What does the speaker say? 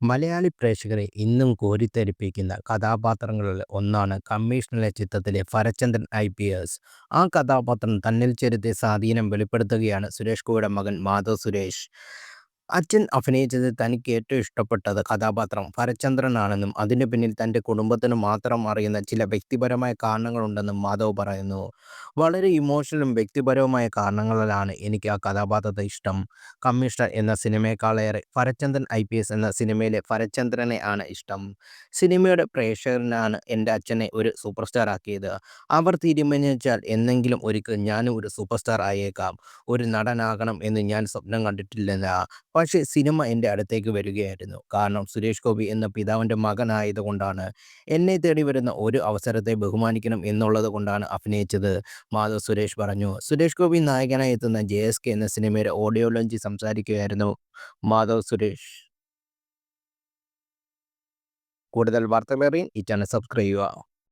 മലയാളി പ്രേക്ഷകരെ ഇന്നും കോരിത്തരിപ്പിക്കുന്ന കഥാപാത്രങ്ങളിൽ ഒന്നാണ് കമ്മീഷണറിലെ ചിത്രത്തിലെ ഭരചന്ദ്രൻ IPS. ആ കഥാപാത്രം തന്നിൽ ചെലുത്തിയ സ്വാധീനം വെളിപ്പെടുത്തുകയാണ് സുരേഷ് ഗോപിയുടെ മകൻ മാധവ് സുരേഷ്. അച്ഛൻ അഭിനയിച്ചതിൽ തനിക്ക് ഏറ്റവും ഇഷ്ടപ്പെട്ടത് കഥാപാത്രം ഭരചന്ദ്രനാണെന്നും അതിനു പിന്നിൽ തൻ്റെ കുടുംബത്തിന് മാത്രം അറിയുന്ന ചില വ്യക്തിപരമായ കാരണങ്ങളുണ്ടെന്നും മാധവ് പറയുന്നു. വളരെ ഇമോഷണലും വ്യക്തിപരവുമായ കാരണങ്ങളാലാണ് എനിക്ക് ആ കഥാപാത്രത്തെ ഇഷ്ടം. കമ്മീഷണർ എന്ന സിനിമയെക്കാളേറെ ഭരചന്ദ്രൻ IPS എന്ന സിനിമയിലെ ഭരചന്ദ്രനെ ആണ് ഇഷ്ടം. സിനിമയുടെ പ്രേക്ഷകനാണ് എൻ്റെ അച്ഛനെ ഒരു സൂപ്പർ സ്റ്റാർ ആക്കിയത്. അവർ തീരുമാനിച്ചാൽ എന്നെങ്കിലും ഒരിക്കൽ ഞാനും ഒരു സൂപ്പർ സ്റ്റാർ ആയേക്കാം. ഒരു നടനാകണം എന്ന് ഞാൻ സ്വപ്നം കണ്ടിട്ടില്ല. പക്ഷേ സിനിമ എൻ്റെ അടുത്തേക്ക് വരികയായിരുന്നു. കാരണം സുരേഷ് ഗോപി എന്ന പിതാവിൻ്റെ മകനായതുകൊണ്ടാണ്. എന്നെ തേടി വരുന്ന ഒരു അവസരത്തെ ബഹുമാനിക്കണം എന്നുള്ളത് കൊണ്ടാണ് അഭിനയിച്ചത്. മാധവ് സുരേഷ് പറഞ്ഞു. സുരേഷ് ഗോപി നായകനായി എത്തുന്ന JSK എന്ന സിനിമയുടെ ഓഡിയോ ലോഞ്ചിൽ സംസാരിക്കുകയായിരുന്നു മാധവ് സുരേഷ്. കൂടുതൽ വാർത്തകളറിയാൻ ഈ ചാനൽ സബ്സ്ക്രൈബ് ചെയ്യുക.